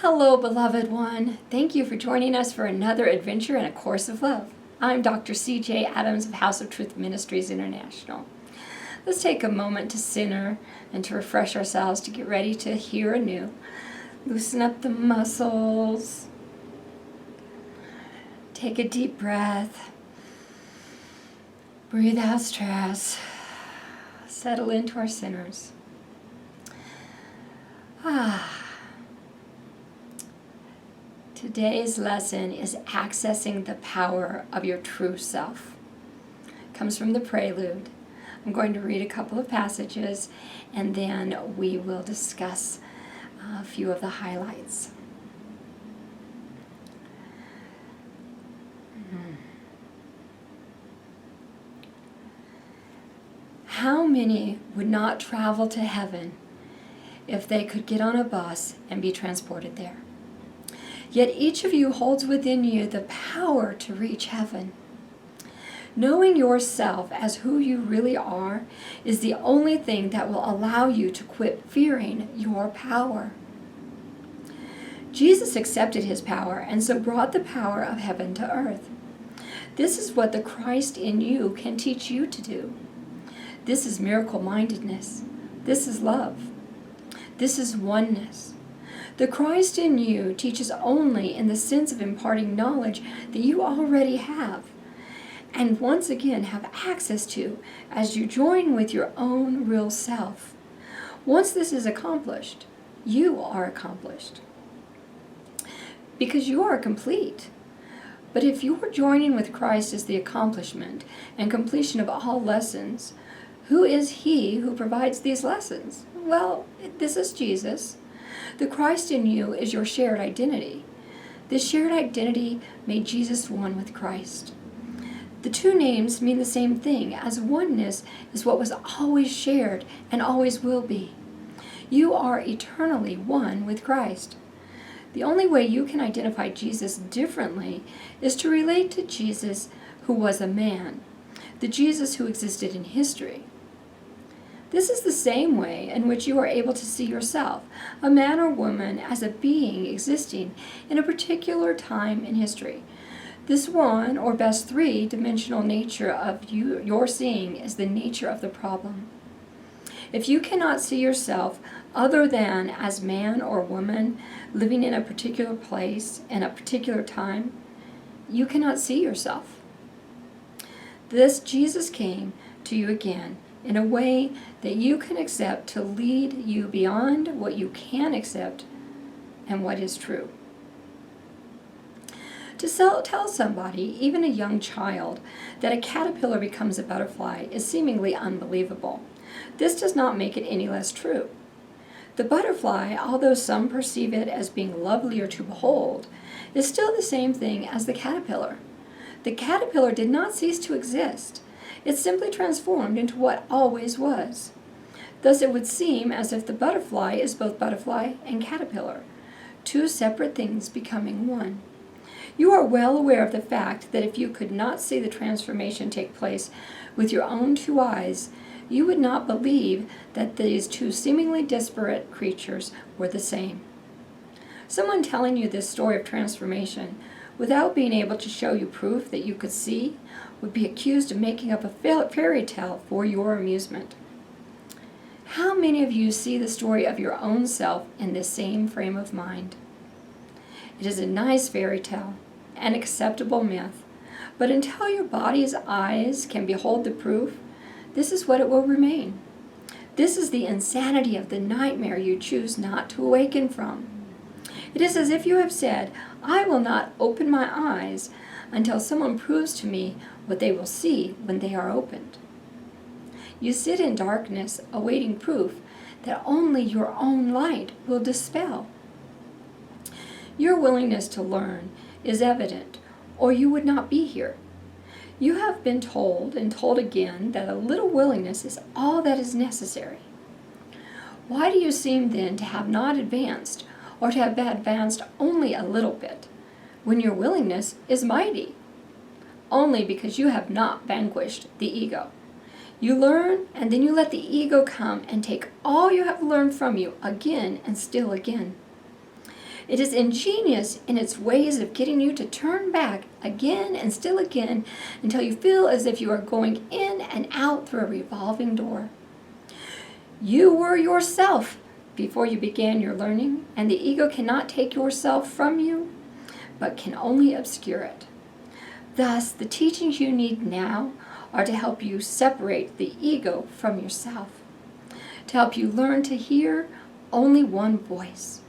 Hello, beloved one. Thank you for joining us for another adventure in A Course of Love. I'm Dr. CeeJay Adams of House of Truth Ministries International. Let's take a moment to center and to refresh ourselves to get ready to hear anew. Loosen up the muscles. Take a deep breath. Breathe out stress. Settle into our centers. Today's lesson is accessing the power of your true self. It comes from the Prelude. I'm going to read a couple of passages and then we will discuss a few of the highlights. How many would not travel to heaven if they could get on a bus and be transported there? Yet each of you holds within you the power to reach heaven. Knowing yourself as who you really are is the only thing that will allow you to quit fearing your power. Jesus accepted his power and so brought the power of heaven to earth. This is what the Christ in you can teach you to do. This is miracle-mindedness. This is love. This is oneness. The Christ in you teaches only in the sense of imparting knowledge that you already have, and once again have access to as you join with your own real self. Once this is accomplished, you are accomplished. Because you are complete. But if you are joining with Christ as the accomplishment and completion of all lessons, who is he who provides these lessons? Well, this is Jesus. The Christ in you is your shared identity. This shared identity made Jesus one with Christ. The two names mean the same thing, as oneness is what was always shared and always will be. You are eternally one with Christ. The only way you can identify Jesus differently is to relate to Jesus who was a man, the Jesus who existed in history. This is the same way in which you are able to see yourself, a man or woman, as a being existing in a particular time in history. This one, or best three-dimensional nature of your seeing is the nature of the problem. If you cannot see yourself other than as man or woman living in a particular place and a particular time, you cannot see yourself. This Jesus came to you again in a way that you can accept to lead you beyond what you can accept and what is true. To tell somebody, even a young child, that a caterpillar becomes a butterfly is seemingly unbelievable. This does not make it any less true. The butterfly, although some perceive it as being lovelier to behold, is still the same thing as the caterpillar. The caterpillar did not cease to exist. It simply transformed into what always was. Thus it would seem as if the butterfly is both butterfly and caterpillar, two separate things becoming one. You are well aware of the fact that if you could not see the transformation take place with your own two eyes, you would not believe that these two seemingly disparate creatures were the same. Someone telling you this story of transformation without being able to show you proof that you could see would be accused of making up a fairy tale for your amusement. How many of you see the story of your own self in this same frame of mind? It is a nice fairy tale, an acceptable myth, but until your body's eyes can behold the proof, this is what it will remain. This is the insanity of the nightmare you choose not to awaken from. It is as if you have said, I will not open my eyes until someone proves to me what they will see when they are opened. You sit in darkness awaiting proof that only your own light will dispel. Your willingness to learn is evident, or you would not be here. You have been told and told again that a little willingness is all that is necessary. Why do you seem then to have not advanced, or to have advanced only a little bit, when your willingness is mighty? Only because you have not vanquished the ego. You learn, and then you let the ego come and take all you have learned from you again and still again. It is ingenious in its ways of getting you to turn back again and still again until you feel as if you are going in and out through a revolving door. You were yourself before you began your learning, and the ego cannot take yourself from you, but can only obscure it. Thus, the teachings you need now are to help you separate the ego from yourself, to help you learn to hear only one voice.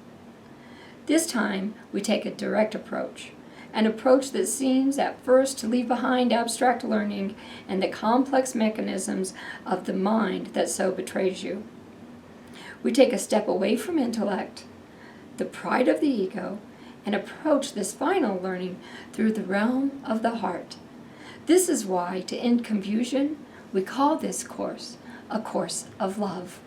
This time, we take a direct approach, an approach that seems at first to leave behind abstract learning and the complex mechanisms of the mind that so betrays you. We take a step away from intellect, the pride of the ego, and approach this final learning through the realm of the heart. This is why, to end confusion, we call this course a course of love.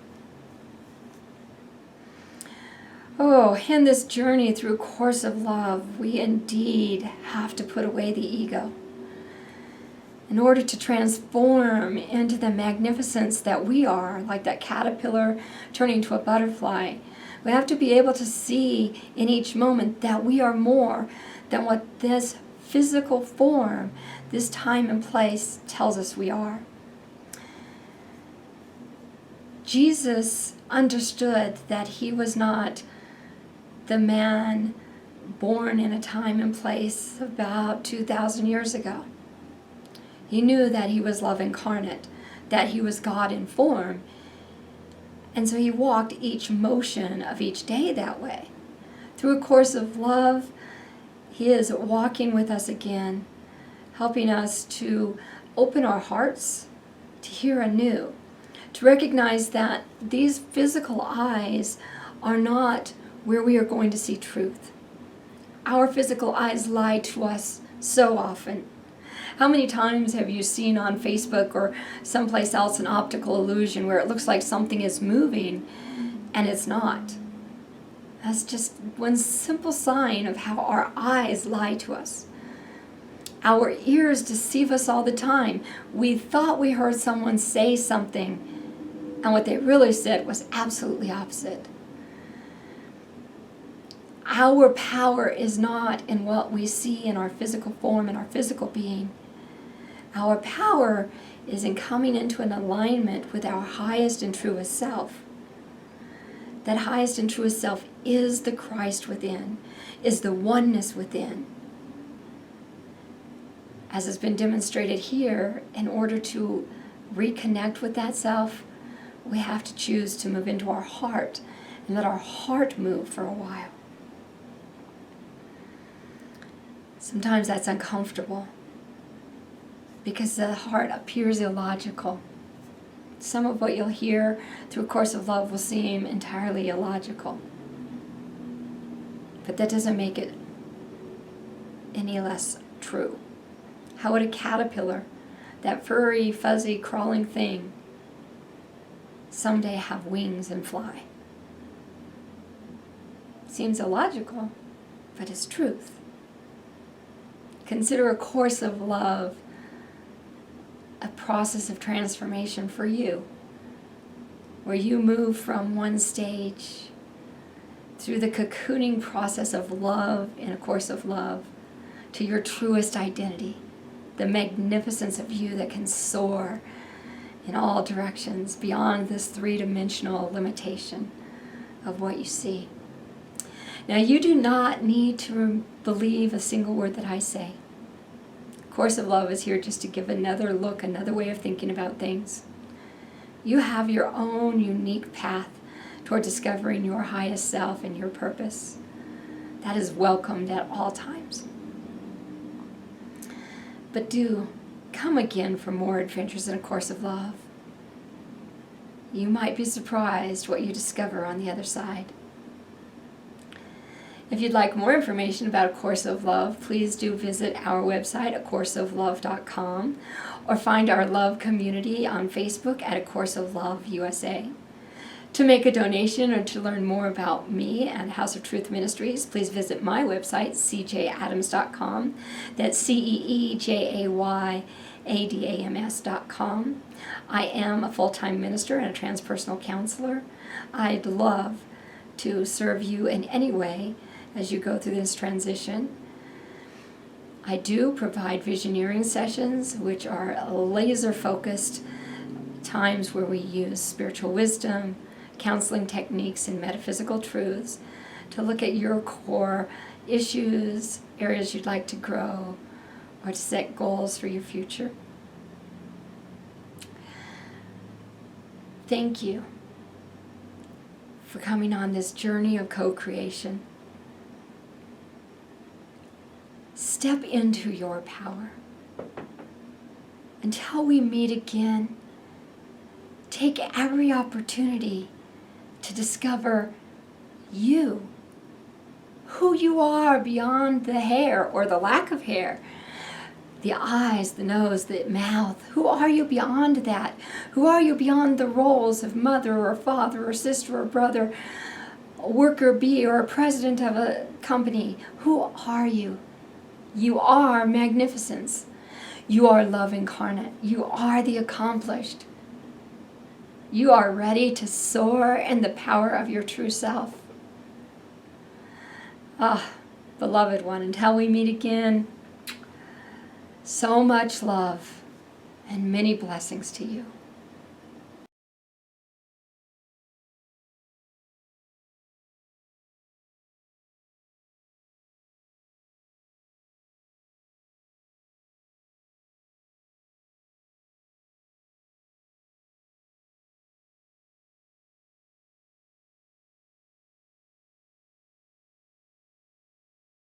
Oh, in this journey through a course of love, we indeed have to put away the ego in order to transform into the magnificence that we are, like that caterpillar turning to a butterfly. We have to be able to see in each moment that we are more than what this physical form, this time and place tells us we are. Jesus understood that he was not the man born in a time and place about 2,000 years ago. He knew that he was love incarnate, that he was God in form, and so he walked each motion of each day that way. Through a course of love, he is walking with us again, helping us to open our hearts, to hear anew, to recognize that these physical eyes are not where we are going to see truth. Our physical eyes lie to us so often. How many times have you seen on Facebook or someplace else an optical illusion where it looks like something is moving and it's not? That's just one simple sign of how our eyes lie to us. Our ears deceive us all the time. We thought we heard someone say something, and what they really said was absolutely opposite. Our power is not in what we see in our physical form and our physical being. Our power is in coming into an alignment with our highest and truest self. That highest and truest self is the Christ within, is the oneness within. As has been demonstrated here, in order to reconnect with that self, we have to choose to move into our heart and let our heart move for a while. Sometimes that's uncomfortable because the heart appears illogical. Some of what you'll hear through a course of love will seem entirely illogical. But that doesn't make it any less true. How would a caterpillar, that furry, fuzzy, crawling thing, someday have wings and fly? Seems illogical, but it's truth. Consider a course of love a process of transformation for you, where you move from one stage through the cocooning process of love in a course of love to your truest identity, the magnificence of you that can soar in all directions beyond this three-dimensional limitation of what you see. Now, you do not need to believe a single word that I say. Course of Love is here just to give another look, another way of thinking about things. You have your own unique path toward discovering your highest self and your purpose. That is welcomed at all times. But do come again for more adventures in A Course of Love. You might be surprised what you discover on the other side. If you'd like more information about A Course of Love, please do visit our website, acourseoflove.com, or find our love community on Facebook at A Course of Love USA. To make a donation or to learn more about me and House of Truth Ministries, please visit my website, CeeJayAdams.com. That's CeeJayAdams.com. I am a full-time minister and a transpersonal counselor. I'd love to serve you in any way as you go through this transition. I do provide visioneering sessions, which are laser-focused times where we use spiritual wisdom, counseling techniques, and metaphysical truths to look at your core issues, areas you'd like to grow, or to set goals for your future. Thank you for coming on this journey of co-creation. Step into your power. Until we meet again, take every opportunity to discover you, who you are beyond the hair or the lack of hair, the eyes, the nose, the mouth. Who are you beyond that? Who are you beyond the roles of mother or father or sister or brother, a worker bee or a president of a company? Who are you? You are magnificence. You are love incarnate. You are the accomplished. You are ready to soar in the power of your true self. Ah, beloved one, until we meet again, so much love and many blessings to you.